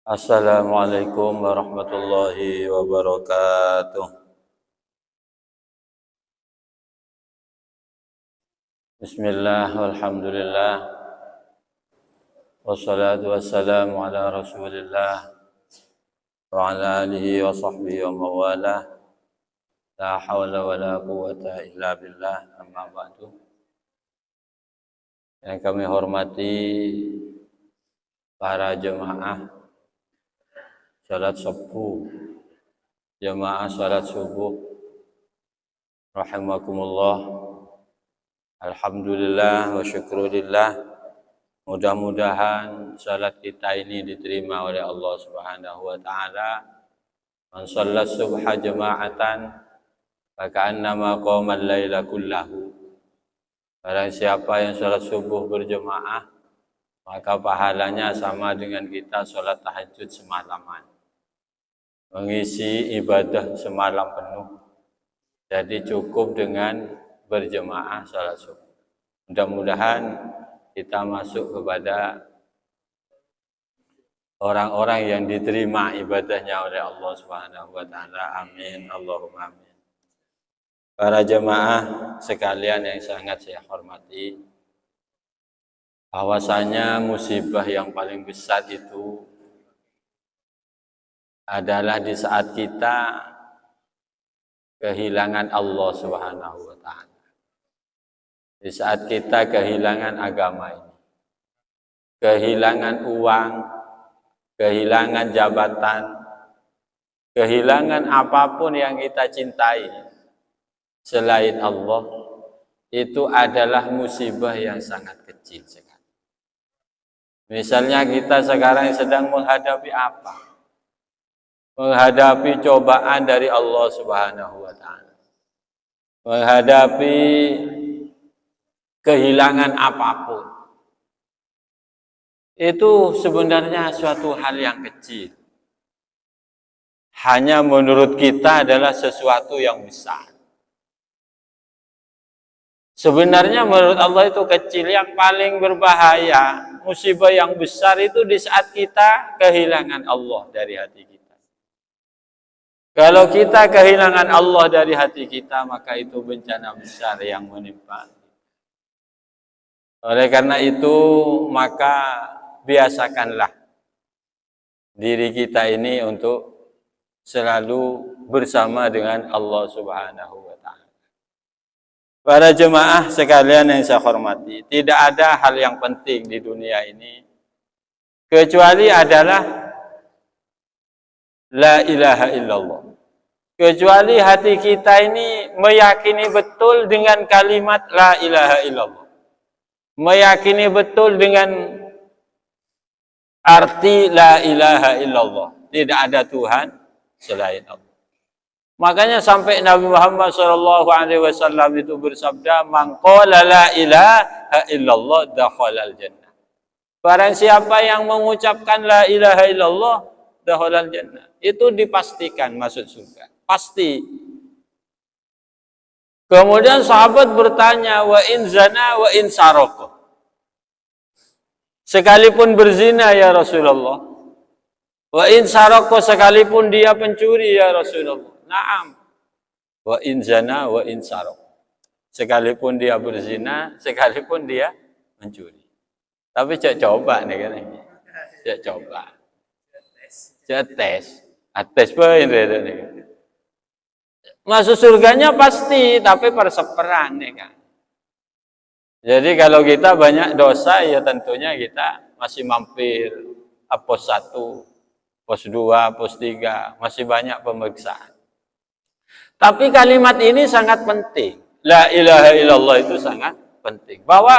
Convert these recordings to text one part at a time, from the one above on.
Assalamualaikum warahmatullahi wabarakatuh. Bismillah, walhamdulillah, wassalatu wassalamu ala rasulillah wa ala alihi wa sahbihi wa mawalah. La hawla wa la quwata illa billah, amma ba'du. Yang kami hormati para jemaah salat subuh, jemaah salat subuh rahimakumullah. Alhamdulillah wa syukurillah. Mudah-mudahan salat kita ini diterima oleh Allah Subhanahu wa taala. Man shallat subha jama'atan faka'annama qama al-laila kullahu. Barang siapa yang salat subuh berjemaah, maka pahalanya sama dengan kita salat tahajud semalaman, mengisi ibadah semalam penuh. Jadi cukup dengan berjemaah salat subuh. Mudah-mudahan kita masuk kepada orang-orang yang diterima ibadahnya oleh Allah Subhanahu wa taala. Amin, Allahumma amin. Para jemaah sekalian yang sangat saya hormati, bahwasanya musibah yang paling besar itu adalah di saat kita kehilangan Allah Subhanahu wa taala. Di saat kita kehilangan agama ini, kehilangan uang, kehilangan jabatan, kehilangan apapun yang kita cintai selain Allah, itu adalah musibah yang sangat kecil sekali. Misalnya kita sekarang sedang menghadapi apa? Menghadapi cobaan dari Allah Subhanahu wa taala. Menghadapi kehilangan apapun. Itu sebenarnya suatu hal yang kecil. Hanya menurut kita adalah sesuatu yang besar. Sebenarnya menurut Allah itu kecil. Yang paling berbahaya, musibah yang besar itu di saat kita kehilangan Allah dari hati kita. Kalau kita kehilangan Allah dari hati kita, maka itu bencana besar yang menimpa. Oleh karena itu, maka biasakanlah diri kita ini untuk selalu bersama dengan Allah Subhanahu wa taala. Para jemaah sekalian yang saya hormati, tidak ada hal yang penting di dunia ini kecuali adalah la ilaha illallah. Kecuali hati kita ini meyakini betul dengan kalimat la ilaha illallah. Meyakini betul dengan arti la ilaha illallah. Tidak ada Tuhan selain Allah. Makanya sampai Nabi Muhammad SAW itu bersabda, "Man qala la ilaha illallah dakhalal jannah." Barang siapa yang mengucapkan la ilaha illallah dakhalal jannah, itu dipastikan masuk surga. Pasti. Kemudian sahabat bertanya, "Wa in zana wa in saraka." Sekalipun berzina ya Rasulullah. Wa in saraka, sekalipun dia pencuri ya Rasulullah. Naam. Wa in zana wa in saraq. Sekalipun dia berzina, sekalipun dia mencuri. Tapi cek coba nih kan. Cek coba. Cek tes. Tes apa ini? Masuk surganya pasti, tapi perseperan nih kan. Jadi kalau kita banyak dosa, ya tentunya kita masih mampir pos 1, pos 2, pos 3, masih banyak pemeriksaan. Tapi kalimat ini sangat penting. La ilaha illallah itu sangat penting. Bahwa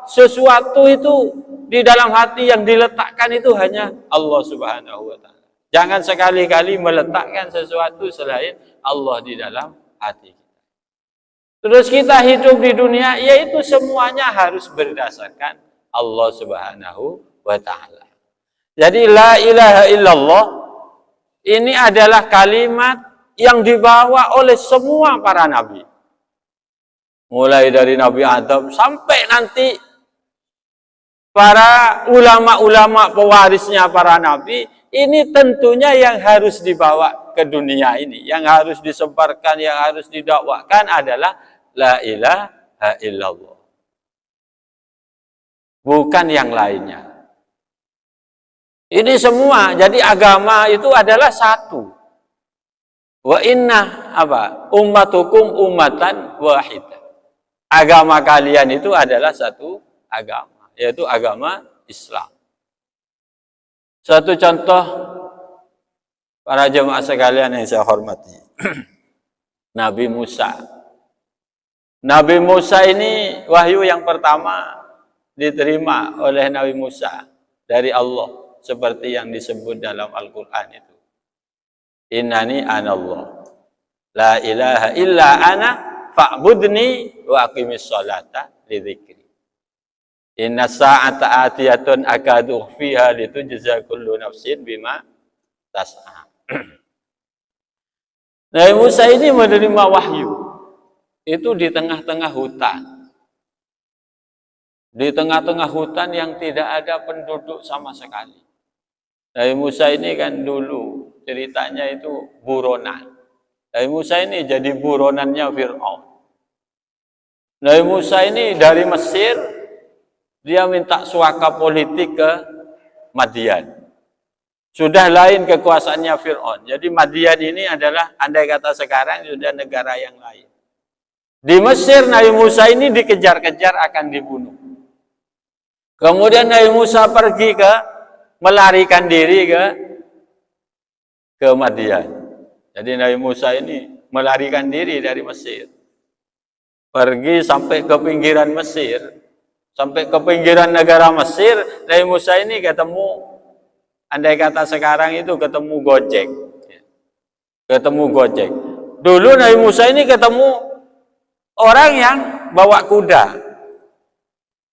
sesuatu itu di dalam hati yang diletakkan itu hanya Allah Subhanahu wa taala. Jangan sekali-kali meletakkan sesuatu selain Allah di dalam hati kita. Terus kita hidup di dunia, yaitu semuanya harus berdasarkan Allah Subhanahu wa taala. Jadi la ilaha illallah ini adalah kalimat yang dibawa oleh semua para nabi. Mulai dari Nabi Adam sampai nanti para ulama-ulama pewarisnya para nabi, Ini tentunya yang harus dibawa ke dunia ini, yang harus disebarkan, yang harus didakwakan adalah la ilaha illallah. Bukan yang lainnya. Ini semua, jadi agama itu adalah satu. Wa inna ummatukum ummatan wahidah. Agama kalian itu adalah satu agama, yaitu agama Islam. Satu contoh para jemaah sekalian yang saya hormati. Nabi Musa. Nabi Musa ini wahyu yang pertama diterima oleh Nabi Musa dari Allah seperti yang disebut dalam Al-Qur'an itu. Innani anallah. La ilaha illa ana fa'budni wa aqimis sholata li dzikri. Inna sa'ata atiyatun akadu fiha litujza kullu nafsin bima tas'a. Nabi Musa ini menerima wahyu itu di tengah-tengah hutan. Di tengah-tengah hutan yang tidak ada penduduk sama sekali. Nabi Musa ini kan dulu ceritanya itu buronan. Nabi Musa ini jadi buronannya Fir'aun. Nabi Musa ini dari Mesir dia minta suaka politik ke Madian. Sudah lain kekuasaannya Fir'aun. Jadi Madian ini adalah, andai kata sekarang, sudah negara yang lain. Di Mesir, Nabi Musa ini dikejar-kejar akan dibunuh. Kemudian Nabi Musa pergi melarikan diri ke Madian. Jadi Nabi Musa ini melarikan diri dari Mesir. Pergi sampai ke pinggiran Mesir. Sampai ke pinggiran negara Mesir, Nabi Musa ini ketemu, andai kata sekarang itu ketemu Gojek. Ketemu Gojek. Dulu Nabi Musa ini ketemu orang yang bawa kuda.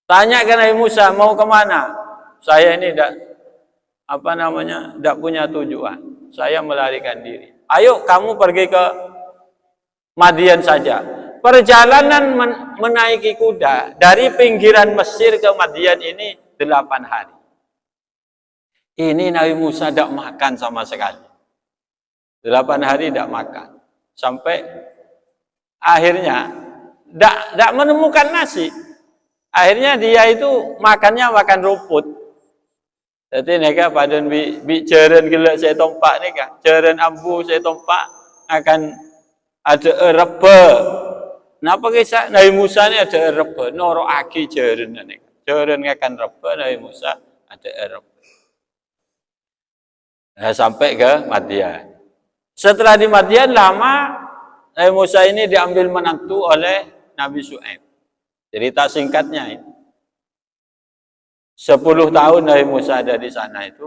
Tanya ke Nabi Musa, mau kemana? Saya ini tidak punya tujuan. Saya melarikan diri. Ayo kamu pergi ke Madian saja. Perjalanan menaiki kuda dari pinggiran Mesir ke Madian ini 8 hari. Ini Nabi Musa tidak makan sama sekali. 8 hari tidak makan. Sampai akhirnya tidak menemukan nasi. Akhirnya dia itu makannya makan rumput. Jadi mereka pada bicara gila saya tompak ni kan. Ceren ambu saya tompak akan ada reba. Napa kisah Nabi Musa ni ada reba, noro aki jeren ni. Jeren akan reba Nabi Musa ada reba. Nah, sampai ke Madian. Setelah di Madian lama Nabi Musa ini diambil menantu oleh Nabi Syuaib. Cerita singkatnya ini. 10 tahun Nabi Musa ada di sana itu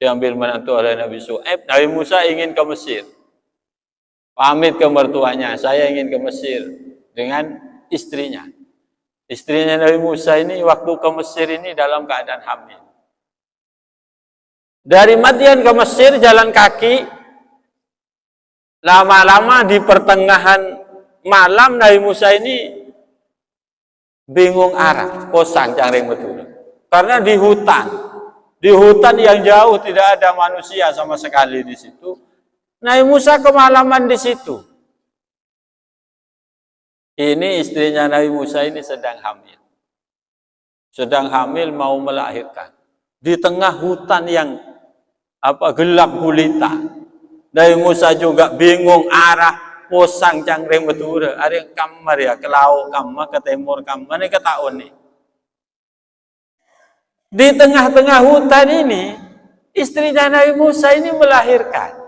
diambil menantu oleh Nabi Syuaib. Nabi Musa ingin ke Mesir. Pamit ke mertuanya, saya ingin ke Mesir. Dengan istrinya. Istrinya Nabi Musa ini waktu ke Mesir ini dalam keadaan hamil. Dari Madian ke Mesir jalan kaki. Lama-lama di pertengahan malam Nabi Musa ini bingung arah. Posang cangring betul. Karena di hutan yang jauh tidak ada manusia sama sekali di situ. Nabi Musa kemalaman di situ. Ini istrinya Nabi Musa ini sedang hamil. Sedang hamil mau melahirkan. Di tengah hutan yang gelap gulita. Nabi Musa juga bingung arah, posang cangkring betul. Ada kamar ya, ke laut kamar, ke timur kamar, ini ke tahun nih. Di tengah-tengah hutan ini, istrinya Nabi Musa ini melahirkan.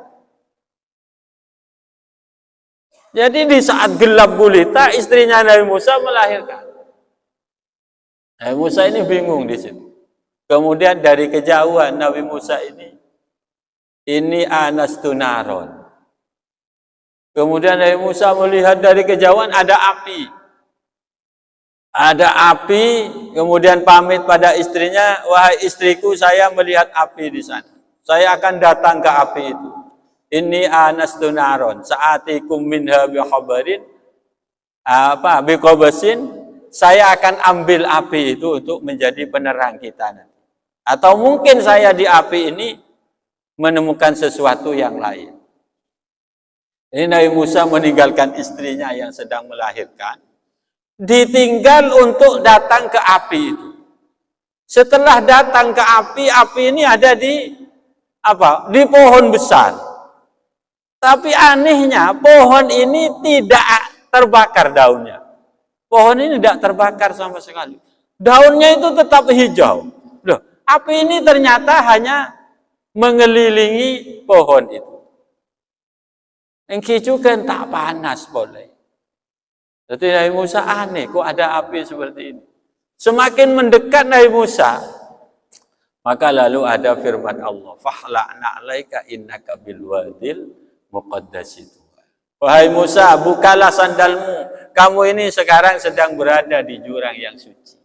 Jadi di saat gelap gulita, istrinya Nabi Musa melahirkan. Nabi Musa ini bingung di situ. Kemudian dari kejauhan Nabi Musa ini anastu naron. Kemudian Nabi Musa melihat dari kejauhan ada api. Ada api, kemudian pamit pada istrinya, wahai istriku, saya melihat api di sana. Saya akan datang ke api itu. Ini anastu naron, saatikum minha bihabarin, biqabasin, saya akan ambil api itu untuk menjadi penerang kita nanti. Atau mungkin saya di api ini menemukan sesuatu yang lain. Ini Nabi Musa meninggalkan istrinya yang sedang melahirkan, ditinggal untuk datang ke api itu. Setelah datang ke api ini ada di apa? Di pohon besar. Tapi anehnya pohon ini tidak terbakar daunnya. Pohon ini tidak terbakar sama sekali. Daunnya itu tetap hijau. Loh, api ini ternyata hanya mengelilingi pohon itu. Engki juga tak panas boleh. Jadi Nabi Musa aneh, kok ada api seperti ini. Semakin mendekat Nabi Musa, maka lalu ada firman Allah, "Fahla'na 'alaika innaka bil wadil muqaddas." Wahai Musa, bukalah sandalmu. Kamu ini sekarang sedang berada di jurang yang suci.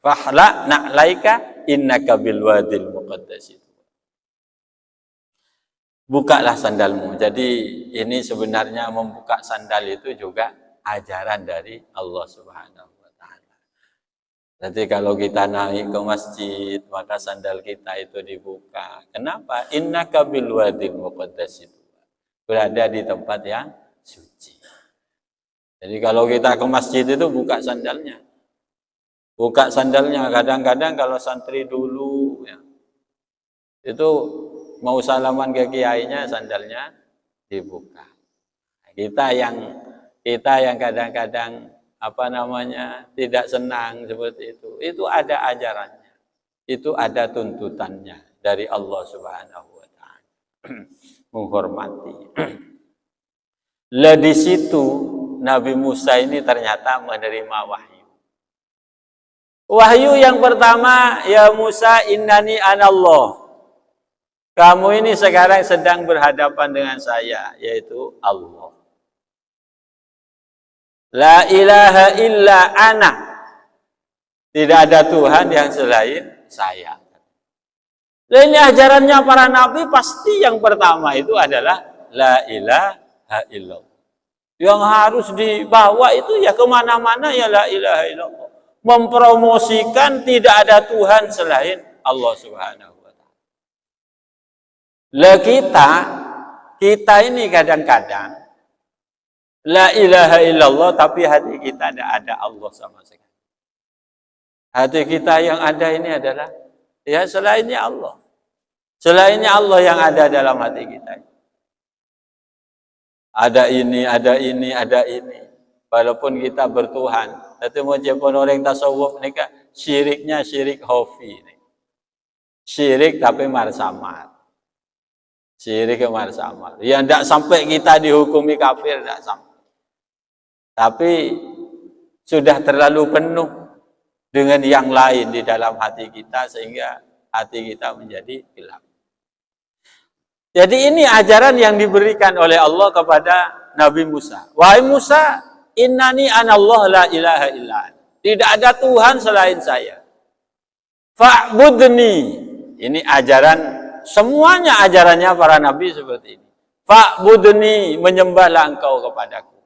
Fahla'na 'alaika innaka bil wadil muqaddas. Bukalah sandalmu. Jadi ini sebenarnya membuka sandal itu juga ajaran dari Allah Subhanahu wa taala. Jadi kalau kita naik ke masjid, maka sandal kita itu dibuka. Kenapa? Innaka bil wadil muqaddas itu. Berada di tempat yang suci. Jadi kalau kita ke masjid itu buka sandalnya. Buka sandalnya. Kadang-kadang kalau santri dulu ya, itu mau salaman ke kiainya sandalnya dibuka. Kita yang kadang-kadang tidak senang seperti itu ada ajarannya, itu ada tuntutannya dari Allah Subhanahu wa taala. Menghormati. Lah di situ Nabi Musa ini ternyata menerima wahyu. Wahyu yang pertama, ya Musa innani anallah. Kamu ini sekarang sedang berhadapan dengan saya, yaitu Allah. La ilaha illa ana. Tidak ada Tuhan yang selain saya. Dan ini ajarannya para nabi pasti yang pertama itu adalah la ilaha illallah. Yang harus dibawa itu ya kemana-mana ya la ilaha illallah. Mempromosikan tidak ada Tuhan selain Allah Subhanahu. Lah kita ini kadang-kadang la ilaha illallah tapi hati kita tidak ada Allah sama sekali. Hati kita yang ada ini adalah ya selainnya Allah. Selainnya Allah yang ada dalam hati kita. Ada ini, ada ini, ada ini. Walaupun kita bertuhan. Tapi walaupun orang tasawuf ini kan syiriknya syirik hofi. Syirik tapi marsamar. Syirik kemar sama. Ya tidak sampai kita dihukumi kafir, tidak sampai. Tapi sudah terlalu penuh dengan yang lain di dalam hati kita sehingga hati kita menjadi gelap. Jadi ini ajaran yang diberikan oleh Allah kepada Nabi Musa. Wahai Musa, innani anallah la ilaha illa ana. Tidak ada Tuhan selain saya. Fa'budni. Ini ajaran. Semuanya ajarannya para nabi seperti ini. Fa'budni, menyembahlah engkau kepadaku.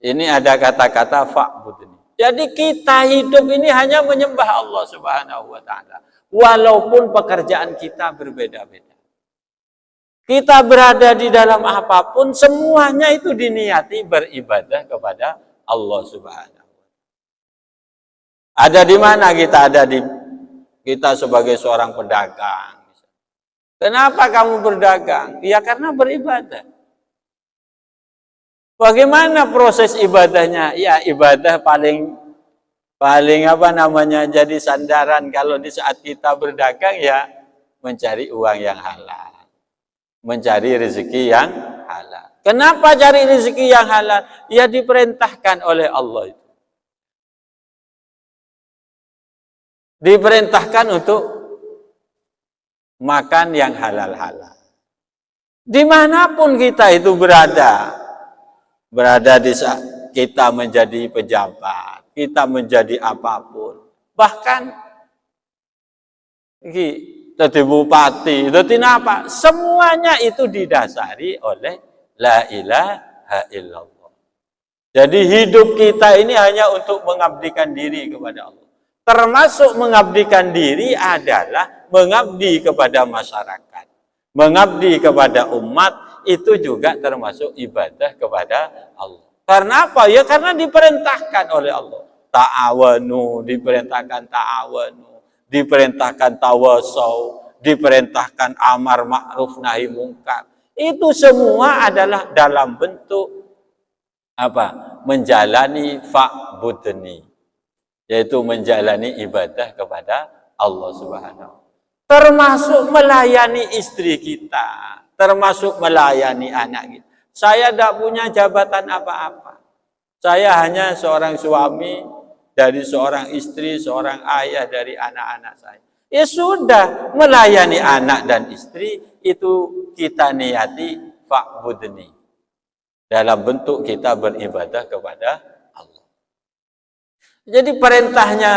Ini ada kata-kata fa'budni. Jadi kita hidup ini hanya menyembah Allah Subhanahu wa taala. Walaupun pekerjaan kita berbeda-beda. Kita berada di dalam apapun, semuanya itu diniati beribadah kepada Allah Subhanahu wa taala. Ada di mana kita ada kita sebagai seorang pedagang. Kenapa kamu berdagang? Ya karena beribadah. Bagaimana proses ibadahnya? Ya ibadah paling jadi sandaran kalau di saat kita berdagang ya mencari uang yang halal. Mencari rezeki yang halal. Kenapa cari rezeki yang halal? Ya diperintahkan oleh Allah itu. Diperintahkan untuk makan yang halal-halal. Dimanapun kita itu berada di saat kita menjadi pejabat, kita menjadi apapun, bahkan jadi bupati, jadi apa? Semuanya itu didasari oleh la ilaha illallah. Jadi hidup kita ini hanya untuk mengabdikan diri kepada Allah. Termasuk mengabdikan diri adalah mengabdi kepada masyarakat, mengabdi kepada umat, itu juga termasuk ibadah kepada Allah. Karena apa? Ya karena diperintahkan oleh Allah. Ta'awanu, diperintahkan ta'awanu, diperintahkan tawasau, diperintahkan amar ma'ruf nahi mungkar. Itu semua adalah dalam bentuk apa? Menjalani fa'budni, yaitu menjalani ibadah kepada Allah Subhanahu. Termasuk melayani istri kita, termasuk melayani anak kita. Saya tidak punya jabatan apa-apa. Saya hanya seorang suami dari seorang istri, seorang ayah dari anak-anak saya. Ya sudah, melayani anak dan istri itu kita niati fa'budni, dalam bentuk kita beribadah kepada Allah. Jadi perintahnya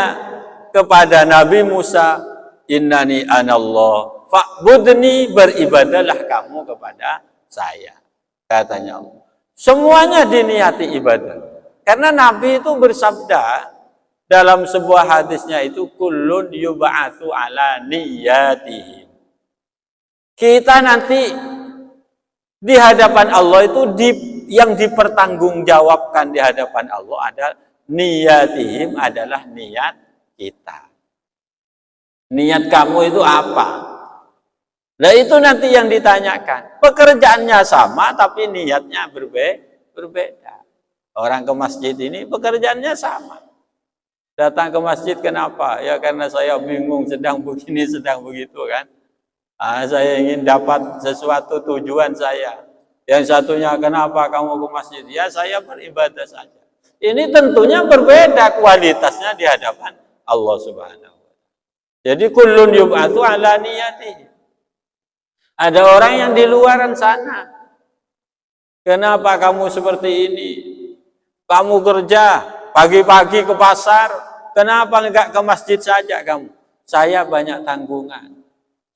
kepada Nabi Musa, innani anallah fa'budni, beribadahlah kamu kepada saya, katanya Allah. Semuanya diniati ibadah. Karena Nabi itu bersabda dalam sebuah hadisnya itu, kullun yub'atsu ala niyatihi. Kita nanti di hadapan Allah itu yang dipertanggungjawabkan di hadapan Allah adalah niyatihim, adalah niat kita. Niat kamu itu apa? Nah itu nanti yang ditanyakan. Pekerjaannya sama tapi niatnya berbeda. Orang ke masjid ini pekerjaannya sama. Datang ke masjid kenapa? Ya karena saya bingung, sedang begini, sedang begitu kan. Saya ingin dapat sesuatu tujuan saya. Yang satunya, kenapa kamu ke masjid? Ya saya beribadah saja. Ini tentunya berbeda kualitasnya di hadapan Allah Subhanahu wa Ta'ala. Jadi kullun yub'atsu ala niyatihi. Ada orang yang di luaran sana. Kenapa kamu seperti ini? Kamu kerja pagi-pagi ke pasar, kenapa enggak ke masjid saja kamu? Saya banyak tanggungan.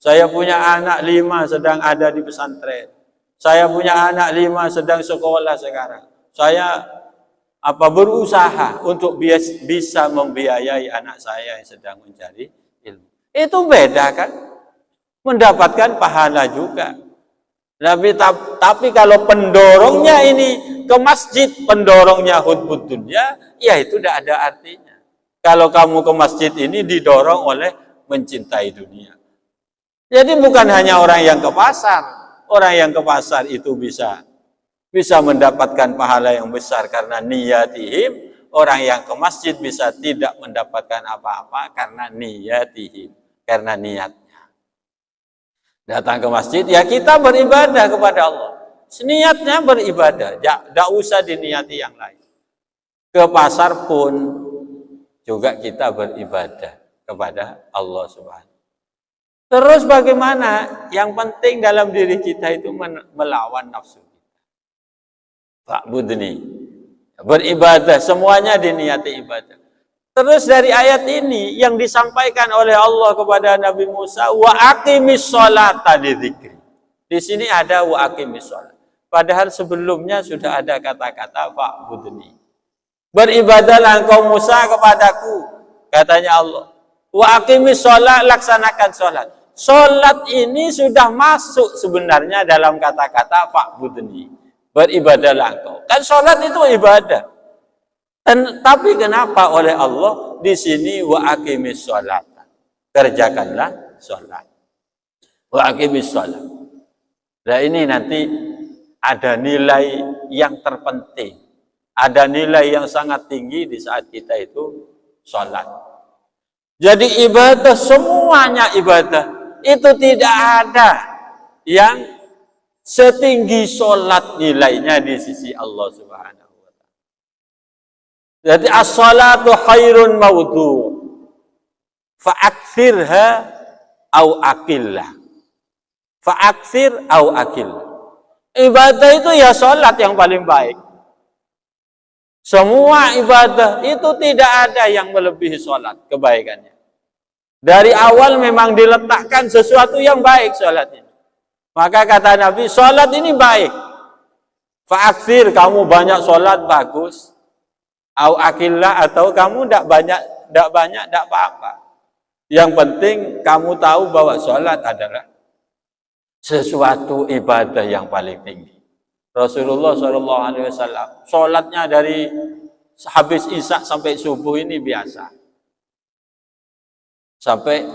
Saya punya anak 5 sedang ada di pesantren. Saya punya anak 5 sedang sekolah sekarang. Saya berusaha untuk bisa membiayai anak saya yang sedang mencari ilmu. Itu beda kan? Mendapatkan pahala juga. Tapi kalau pendorongnya ini ke masjid, pendorongnya hutbud dunya, ya itu tidak ada artinya. Kalau kamu ke masjid ini didorong oleh mencintai dunia. Jadi bukan hanya orang yang ke pasar. Orang yang ke pasar itu bisa mendapatkan pahala yang besar karena niyatihim. Orang yang ke masjid bisa tidak mendapatkan apa-apa karena niyatihim, karena niatnya. Datang ke masjid, ya kita beribadah kepada Allah. Niatnya beribadah, tidak usah diniati yang lain. Ke pasar pun juga kita beribadah kepada Allah Subhanahu. Terus bagaimana? Yang penting dalam diri kita itu melawan nafsu kita. Fa'budni, beribadah, semuanya diniati ibadah. Terus dari ayat ini yang disampaikan oleh Allah kepada Nabi Musa, wa aqimis sholata li dzikri. Di sini ada wa aqimis sholat. Padahal sebelumnya sudah ada kata-kata fa'budni. Beribadahlah engkau Musa kepadaku, katanya Allah. Wa aqimis sholat, laksanakan sholat. Sholat ini sudah masuk sebenarnya dalam kata-kata fa'budni. Beribadahlah engkau. Kan sholat itu ibadah. Tapi kenapa oleh Allah di sini wa aqimis sholat, kerjakanlah sholat, wa aqimis sholat. Nah ini nanti ada nilai yang terpenting, ada nilai yang sangat tinggi di saat kita itu sholat. Jadi ibadah, semuanya ibadah, itu tidak ada yang setinggi sholat nilainya di sisi Allah Subhanahu. Jadi as-salatu khairun mawdu' fa'akthirha au aqillah. Fa'akthir au aqillah. Ibadah itu ya salat yang paling baik. Semua ibadah itu tidak ada yang melebihi salat kebaikannya. Dari awal memang diletakkan sesuatu yang baik salat ini. Maka kata Nabi, salat ini baik. Fa'akthir, kamu banyak salat bagus. Au akillah, atau kamu tidak banyak tidak banyak, tidak apa-apa. Yang penting kamu tahu bahwa sholat adalah sesuatu ibadah yang paling tinggi. Rasulullah SAW, sholatnya dari habis isya sampai subuh ini biasa. Sampai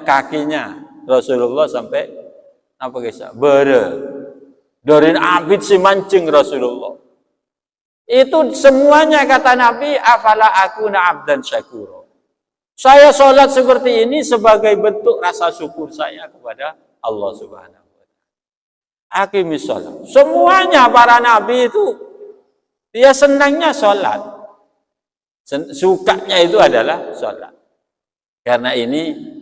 kakinya Rasulullah sampai Dorin abid si mancing Rasulullah. Itu semuanya kata Nabi, afala akuna abdan syakura. Saya sholat seperti ini sebagai bentuk rasa syukur saya kepada Allah Subhanahu wa taala. Aqimis sholat. Semuanya para nabi itu dia senangnya sholat. Sukanya itu adalah sholat. Karena ini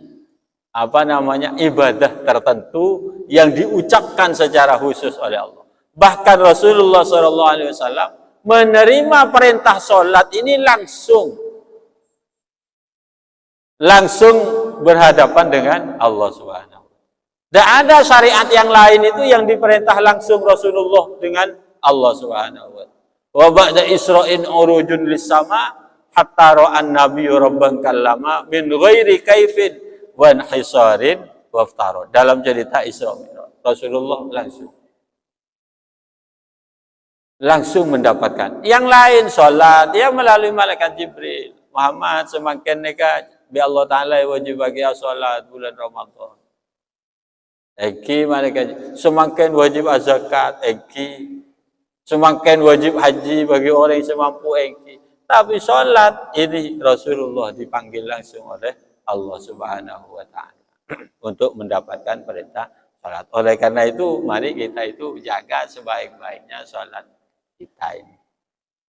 ibadah tertentu yang diucapkan secara khusus oleh Allah. Bahkan Rasulullah SAW menerima perintah sholat ini langsung berhadapan dengan Allah Subhanahu. Tidak ada syariat yang lain itu yang diperintah langsung Rasulullah dengan Allah Subhanahu. Wa ba'da Isra'in urujun lis sama hatta ra'an nabiyyu rabban kallama min ghairi kaifin wa hisarin waftaro. Dalam cerita Isra Mi'raj, Rasulullah langsung mendapatkan. Yang lain sholat dia melalui malaikat Jibril. Muhammad semakin nekat bi Allah Ta'ala wajib bagi sholat bulan Ramadan. Eki malaikat semakin wajib zakat, eki semakin wajib haji bagi orang yang semampu, eki. Tapi sholat ini Rasulullah dipanggil langsung oleh Allah Subhanahu wa taala untuk mendapatkan perintah sholat. Oleh karena itu, mari kita itu jaga sebaik-baiknya sholat kita ini.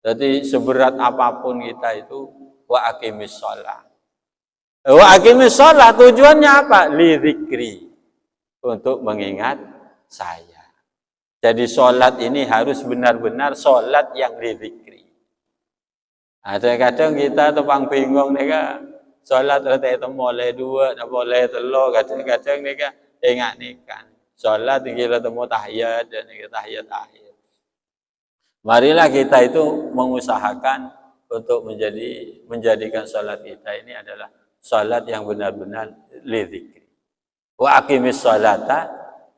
Jadi seberat apapun kita itu wa aqimis sholat. Wa aqimis sholat tujuannya apa? Li dzikri. Untuk mengingat saya. Jadi sholat ini harus benar-benar sholat yang li dzikri. Ada kadang kita tepang bingung nih, sholat rata boleh dua, tak boleh telur, kadang-kadang nih ingat nih kan. Sholat kita temu tahiyat dan tahiyat akhir. Marilah kita itu mengusahakan untuk menjadikan sholat kita ini adalah sholat yang benar-benar li dzikri. Wa aqimis sholata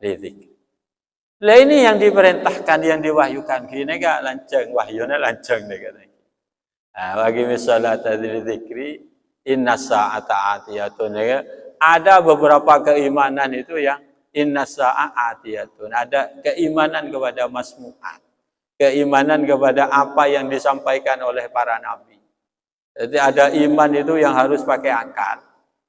li dzikri. Lah ini yang diperintahkan, yang diwahyukan. Gini gak lanceng, wahyunya lanceng nih katanya. Wa aqimis sholata li dzikri. Inna sa'ata atiyatun. Ada beberapa keimanan itu yang inna sa'ata atiyatun. Ada keimanan kepada masmu'at. Keimanan kepada apa yang disampaikan oleh para nabi. Jadi ada iman itu yang harus pakai akal.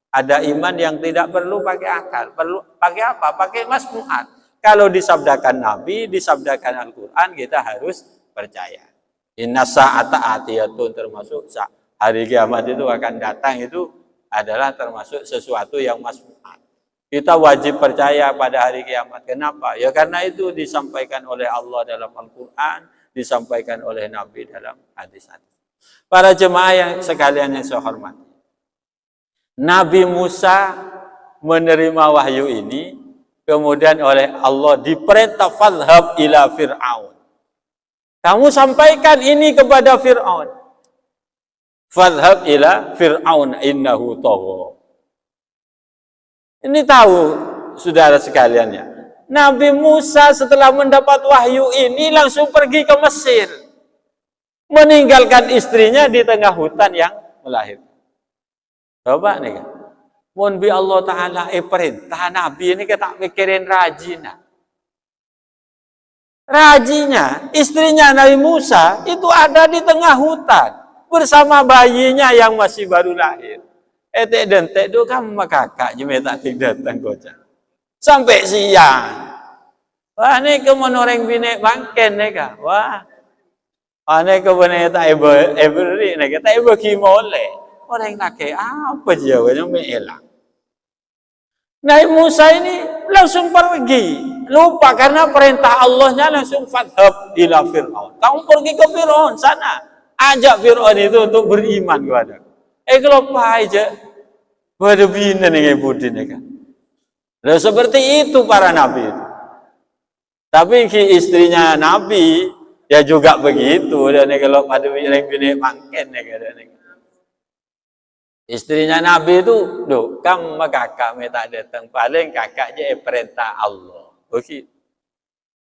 Ada iman yang tidak perlu pakai akal. Perlu pakai apa? Pakai masmu'at. Kalau disabdakan nabi, disabdakan Al-Quran, kita harus percaya. Inna sa'ata atiyatun, termasuk hari kiamat itu akan datang, itu adalah termasuk sesuatu yang masmu'at. Kita wajib percaya pada hari kiamat. Kenapa? Ya karena itu disampaikan oleh Allah dalam Al-Quran, disampaikan oleh Nabi dalam hadis-hadis. Para jemaah yang sekalian yang saya hormati, Nabi Musa menerima wahyu ini, kemudian oleh Allah diperintah fadhhab ila Fir'aun. Kamu sampaikan ini kepada Fir'aun. Fadhhab ila Fir'aun innahu tagha. Ini tahu saudara sekalian ya. Nabi Musa setelah mendapat wahyu ini langsung pergi ke Mesir. Meninggalkan istrinya di tengah hutan yang melahirkan. Coba nih kan. Mohon bi Allah Ta'ala perintah Nabi ini kita mikirin rajina. Rajinya, istrinya Nabi Musa itu ada di tengah hutan bersama bayinya yang masih baru lahir. Etek dan tek itu kan kakak cuma tak datang kocak. Sampai siang. Wah ini kemenoreng bine bangken nih kak. Wah. Ane kebenar tak eberi nih kita ebeki molek. Orang nak apa jawabnya meelang. Nabi Musa ini langsung pergi. Lupa karena perintah Allahnya langsung fadhhab ila Fir'aun. Kamu pergi ke Fir'aun sana. Ajak Fir'aun itu untuk beriman kepada. Kalau aja. Pada bina nih budin kan. Lalu seperti itu para nabi itu. Tapi istrinya Nabi ya juga begitu. Dan kalau pada bina mangken nih. Istrinya Nabi itu, loh, kamu kakak minta datang, paling kakaknya perintah Allah. Begitu.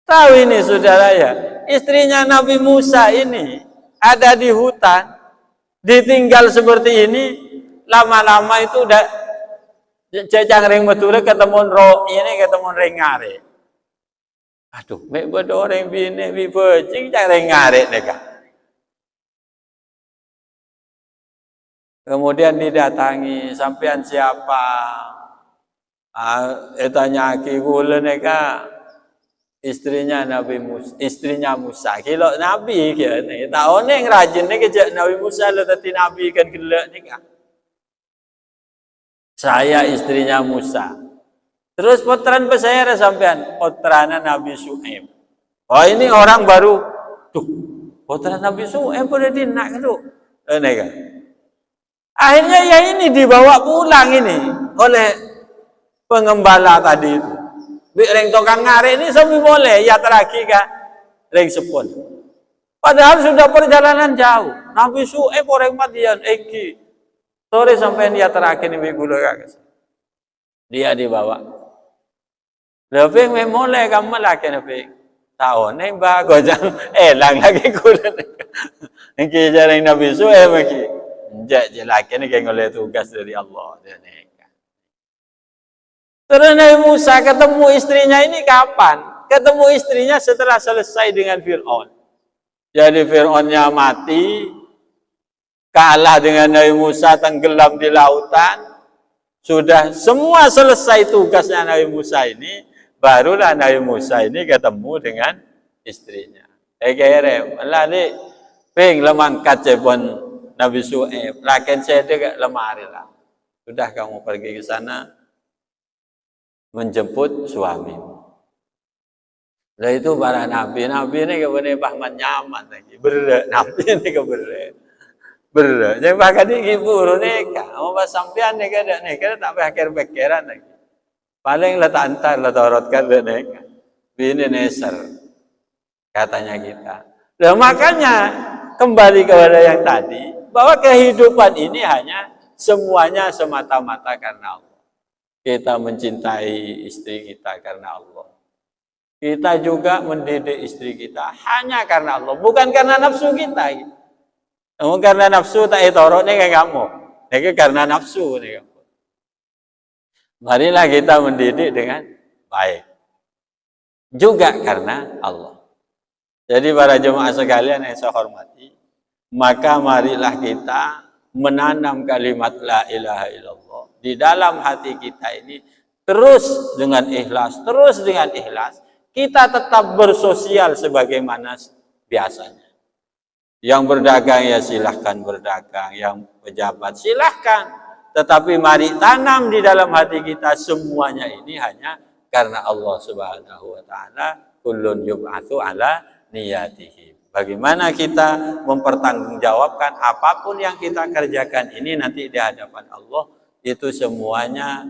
Tahu ini saudara ya, istrinya Nabi Musa ini ada di hutan, ditinggal seperti ini, lama-lama itu udah cecang ring meture ketemu ini ketemu ring ngare. Aduh, mek bodo ring bini bi bejing cang ring ngare neka. Kemudian didatangi, sampean siapa? Tanya ki kula neka istrinya Nabi Musa, istrinya Musa. Kilo Nabi kieu tahu ning rajin nih kejak Nabi Musa lo tadi Nabi kan gelek nika. Saya istrinya Musa. Terus putran saya sampean, putrana Nabi Su'aib. Oh ini orang baru. Tuh, putra Nabi Su'aib boleh dinak tuh. Neka. Akhirnya ya ini dibawa pulang ini oleh pengembala tadi itu. Ring tokang ngare ini sampai boleh ya terakhir kan ring sepon. Padahal sudah perjalanan jauh. Nabi Su'aib orang Madian Eki. Sore sampai dia terakhir ini gula kagas. Dia dibawa. Lebih memoleh kamu lagi lebih. Tahu nih bagus jang elang lagi kuda. Engki jarang Nabi Su'aib lagi. Jadi laki ni kayak ngoleh tugas dari Allah. Terus Nabi Musa ketemu istrinya ini kapan? Ketemu istrinya setelah selesai dengan Fir'aun. Jadi Fir'aunnya mati, kalah dengan Nabi Musa, tenggelam di lautan. Sudah semua selesai tugasnya Nabi Musa ini, barulah Nabi Musa ini ketemu dengan istrinya. Kere, lali, ping lemangkat cepon Nabi Su'aib, lakin saya dekat lemari lah. Sudah kamu pergi ke sana menjemput suami. Lah itu para nabi ini kebenar pahman nyaman lagi. Berat nabi ini kebenar. Berat. Jadi bahkan di buru neka, mau pas sampean neka dak neka tak pikir pikiran lagi. Paling letak antar letorotkan dak neka. Bini neser katanya kita. Nah makanya kembali kepada yang tadi, bahwa kehidupan ini hanya semuanya semata-mata karena Allah. Kita mencintai istri kita karena Allah. Kita juga mendidik istri kita hanya karena Allah, bukan karena nafsu kita. Namun karena nafsu tak etorok nih kayak kamu. Ini karena nafsu nih kamu. Marilah kita mendidik dengan baik. Juga karena Allah. Jadi para jemaah sekalian yang saya hormati, maka marilah kita menanam kalimat la ilaha illallah di dalam hati kita ini terus dengan ikhlas, kita tetap bersosial sebagaimana biasanya. Yang berdagang ya silahkan berdagang, yang pejabat silahkan, tetapi mari tanam di dalam hati kita semuanya ini hanya karena Allah Subhanahu wa taala, kullun yub'atsu ala niyatihi. Bagaimana kita mempertanggungjawabkan apapun yang kita kerjakan ini nanti di hadapan Allah, itu semuanya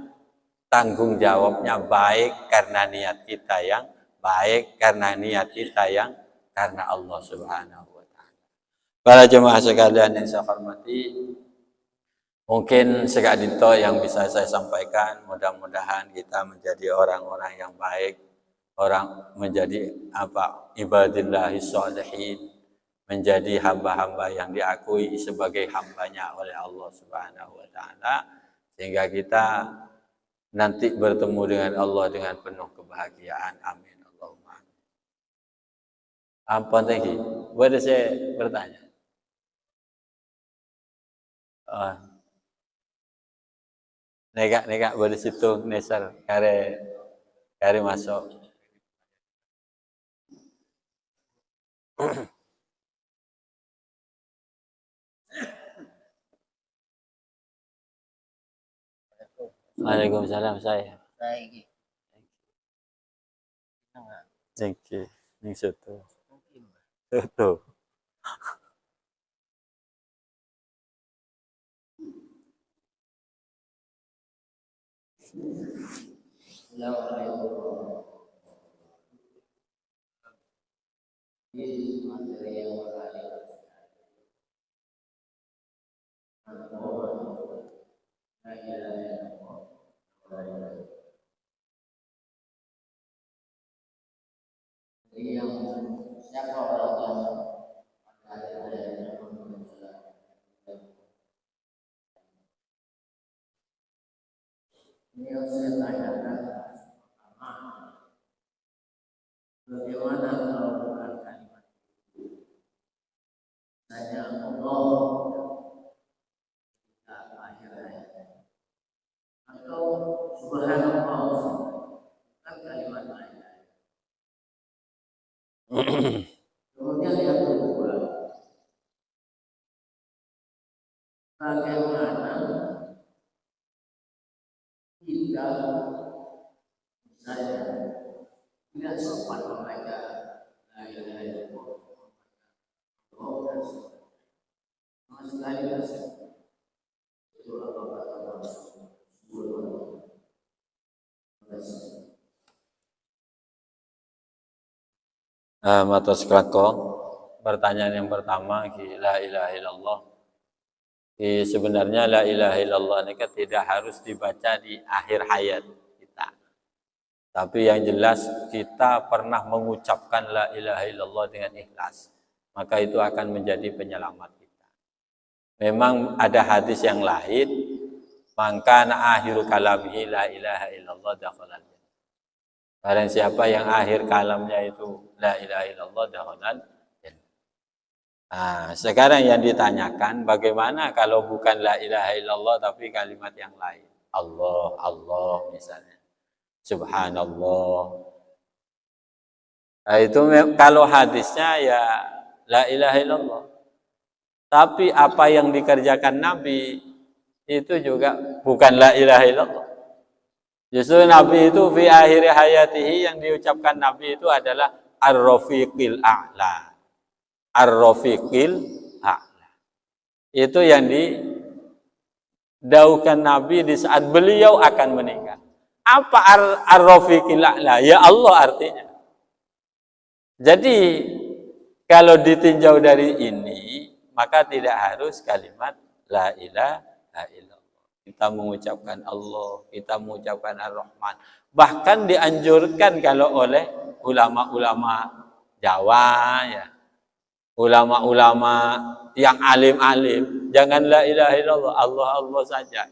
tanggung jawabnya baik karena niat kita yang baik, karena niat kita yang karena Allah Subhanahu wa taala. Para jemaah sekalian yang saya hormati, mungkin sekadito yang bisa saya sampaikan, mudah-mudahan kita menjadi orang-orang yang baik, orang menjadi ibadillahi sholihin, menjadi hamba-hamba yang diakui sebagai hambanya oleh Allah Subhanahu wa taala, sehingga kita nanti bertemu dengan Allah dengan penuh kebahagiaan. Amin Allahumma. Ampun lagi, boleh saya bertanya? Nega boleh situ neser kare masuk. Waalaikumsalam saya. Thank you. Ning soto. Soto. Jadi yang siapa orang yang ada ini yang saya tanyakan pertama, bagaimana kalau bukan kalimat saya Allah akhir ayat atau subhanallah bukan kalimat lain. Kemudian yang kedua, bagaimana kita misalnya tidak sopan membaca la ilaha illallah sama sekali tidak sopan. Itu apa kata Rasulullah? Matos kelako, pertanyaan yang pertama, la ilaha illallah. Sebenarnya la ilaha illallah ini kan tidak harus dibaca di akhir hayat kita. Tapi yang jelas kita pernah mengucapkan la ilaha illallah dengan ikhlas. Maka itu akan menjadi penyelamat kita. Memang ada hadis yang lain, maka akhiru kalamihi la ilaha illallah dakhalal jannah. Barang siapa yang akhir kalamnya itu la ilaha illallah dakhalal jannah. Nah, sekarang yang ditanyakan bagaimana kalau bukan la ilaha illallah tapi kalimat yang lain. Allah, Allah misalnya. Subhanallah. Nah, itu kalau hadisnya ya la ilaha illallah. Tapi apa yang dikerjakan Nabi itu juga bukan la ilaha illallah. Justru Nabi itu fi akhir hayatihi yang diucapkan Nabi itu adalah ar-rafiqil a'la. Ar-rafiqil a'la. Itu yang didauhkan Nabi di saat beliau akan meninggal. Apa ar-rafiqil a'la? Ya Allah artinya. Jadi kalau ditinjau dari ini, maka tidak harus kalimat la ilaha illallah. Kita mengucapkan Allah, kita mengucapkan Ar-Rahman. Bahkan dianjurkan kalau oleh ulama-ulama Jawa, ya, ulama-ulama yang alim-alim, jangan la ilaha illallah, Allah Allah saja.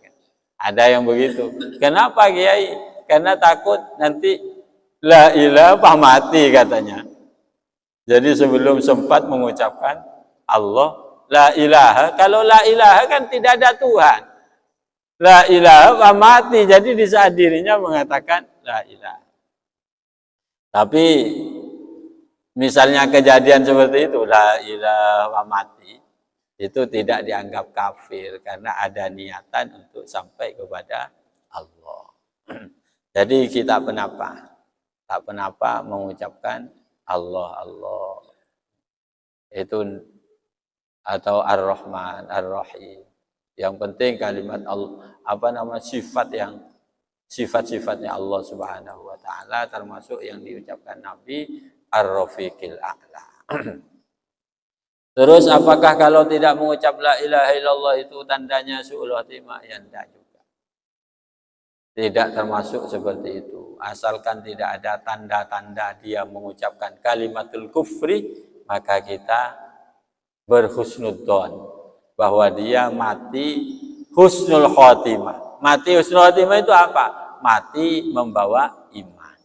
Ada yang begitu. Kenapa Kiai? Karena takut nanti la ilaha mati katanya. Jadi sebelum sempat mengucapkan Allah, la ilaha. Kalau la ilaha kan tidak ada Tuhan. La ilaha mati. Jadi di saat dirinya mengatakan la ilaha. Tapi misalnya kejadian seperti itu, la ilaha mati, itu tidak dianggap kafir karena ada niatan untuk sampai kepada Allah. Jadi kita tak penapa mengucapkan Allah Allah itu atau Ar-Rahman Ar-Rahim. Yang penting kalimat Allah, sifat-sifatnya Allah Subhanahu wa taala termasuk yang diucapkan Nabi Ar-Rafiqil A'la. Terus apakah kalau tidak mengucap la ilaha illallah itu tandanya su'ul khatimah? Ya tidak juga. Tidak termasuk seperti itu. Asalkan tidak ada tanda-tanda dia mengucapkan kalimatul kufri, maka kita berhusnudzon bahwa dia mati husnul khotimah. Mati husnul khotimah itu apa? Mati membawa iman.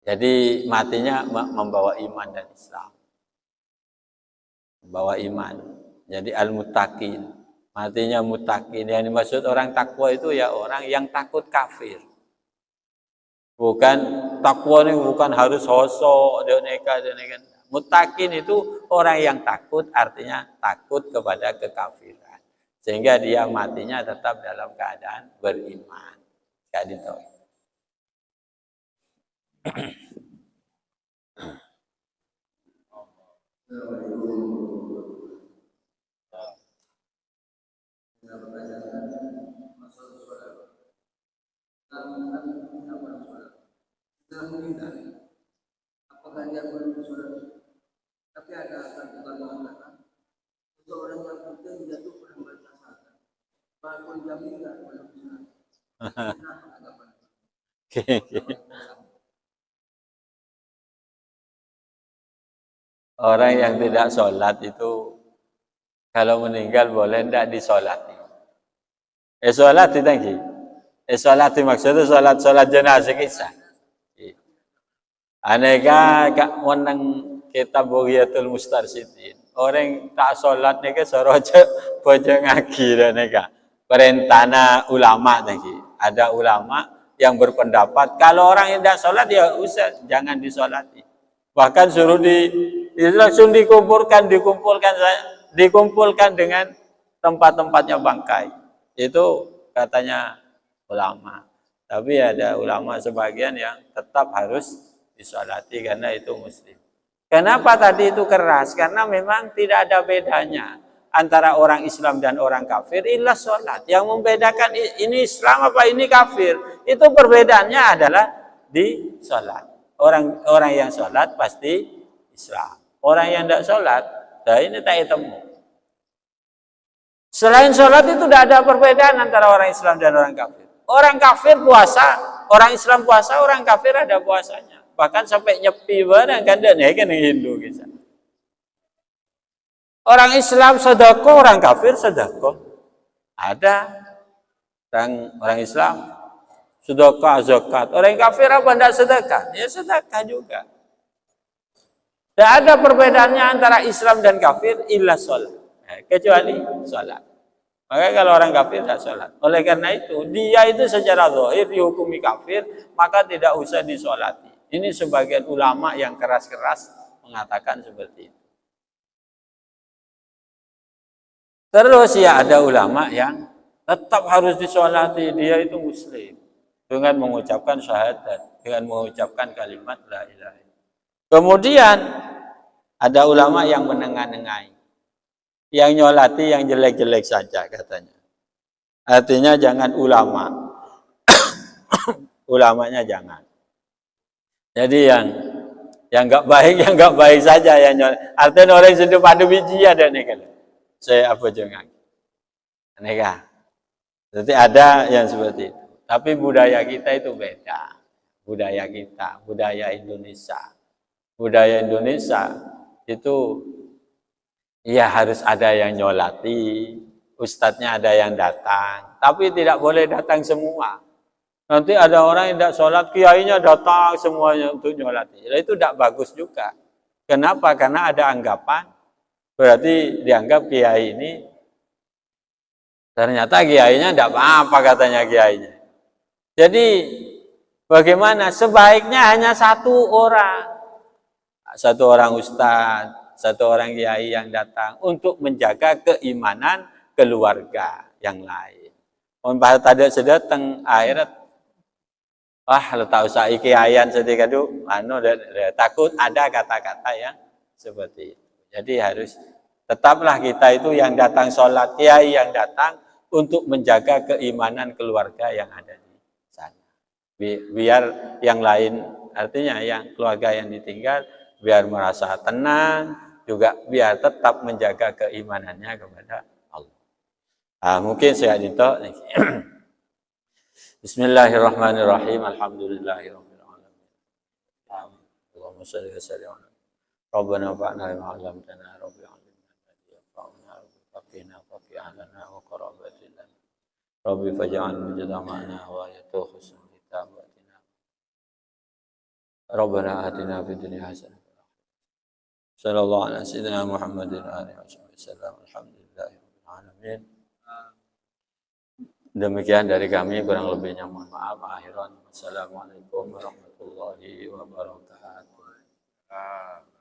Jadi matinya membawa iman dan Islam. Membawa iman. Jadi al-muttaqin. Matinya muttaqin. Yang dimaksud orang takwa itu ya orang yang takut kafir. Bukan takwa ini bukan harus hosok, doneka. Muttaqin itu orang yang takut, artinya takut kepada kekafiran. Sehingga dia matinya tetap dalam keadaan beriman. Kayak gitu. Apakah dia boleh bersolat? Tapi ada kata-kata mengatakan seseorang yang penting jatuh pada baca salat. Walaupun dia tidak boleh bersolat. orang yang tidak sholat itu kalau meninggal boleh tidak disolati. Sholat ditangki. Sholat maksudnya sholat jenazah kisah. Aneka kak menang kitab Bughiyatul Mustarsyidin. Orang tak sholat nika soroja bojo ngaji dan neka. Perintahna ulama tadi. Ada ulama yang berpendapat kalau orang yang tidak sholat ya usah jangan disolati. Bahkan suruh langsung dikumpulkan dengan tempat-tempatnya bangkai. Itu katanya ulama. Tapi ada ulama sebagian yang tetap harus disolati karena itu muslim. Kenapa tadi itu keras? Karena memang tidak ada bedanya antara orang Islam dan orang kafir illa sholat. Yang membedakan ini Islam apa ini kafir, itu perbedaannya adalah di sholat. Orang yang sholat pasti Islam. Orang yang tidak sholat, nah ini tak temu. Selain sholat itu tidak ada perbedaan antara orang Islam dan orang kafir. Orang kafir puasa, orang Islam puasa, orang kafir ada puasanya. Bahkan sampai nyepi barang kan dan ya kan Hindu kisah. Orang Islam sedekah, orang kafir sedekah. Ada orang Islam sedekah zakat. Orang kafir apa tidak sedekah? Ya sedekah juga. Tidak ada perbedaannya antara Islam dan kafir illa sholat. Kecuali sholat. Maka kalau orang kafir tidak sholat. Oleh karena itu, dia itu secara zahir dihukumi kafir, maka tidak usah disolati. Ini sebagian ulama yang keras-keras mengatakan seperti itu. Terus ya ada ulama yang tetap harus disolati, dia itu muslim. Dengan mengucapkan syahadat, dengan mengucapkan kalimat la ilaha illallah. Kemudian ada ulama yang menengah-nengai. Yang nyolati yang jelek-jelek saja katanya. Artinya jangan ulama. Ulamanya jangan. Jadi yang enggak baik saja yang nyolati. Artinya orang sudah pada biji ada nih kan. Saya apa jangan. Neka. Jadi ada yang seperti itu. Tapi budaya kita itu beda. Budaya kita, budaya Indonesia. Budaya Indonesia itu ya harus ada yang nyolati, ustadznya ada yang datang, tapi tidak boleh datang semua. Nanti ada orang yang tidak sholat, kiainya datang semuanya untuk nyolati. Itu tidak bagus juga. Kenapa? Karena ada anggapan, berarti dianggap kiai ini, ternyata kiainya tidak apa-apa katanya kiainya. Jadi bagaimana? Sebaiknya hanya satu orang ustadz, satu orang kiai yang datang untuk menjaga keimanan keluarga yang lain. Umpah tadi sedatang akhirat, letak usah kiaian sedikit dulu, takut ada kata-kata yang seperti itu. Jadi harus tetaplah kita itu yang datang sholat, kiai yang datang untuk menjaga keimanan keluarga yang ada di sana. Biar yang lain, artinya yang keluarga yang ditinggal, biar merasa tenang, juga biar tetap menjaga keimanannya kepada Allah. Mungkin saya dinto. Bismillahirrahmanirrahim. Alhamdulillahirabbil alamin. Allahumma shalli wa sallim ala Rabbana fa'na bima 'allamtana rabbil alamin. Fa'na faqina faqina wa qarabatina. Rabbi faj'al mujtama'ana wa ayatu husnul kitabatina. Rabbana atina fid dunya hasanah. Sallallahu alaihi wasallam Muhammadin alaihi wasallam. Alhamdulillahirabbil alamin. Demikian dari kami, kurang lebihnya mohon maaf. Akhiran, wassalamualaikum warahmatullahi wabarakatuh.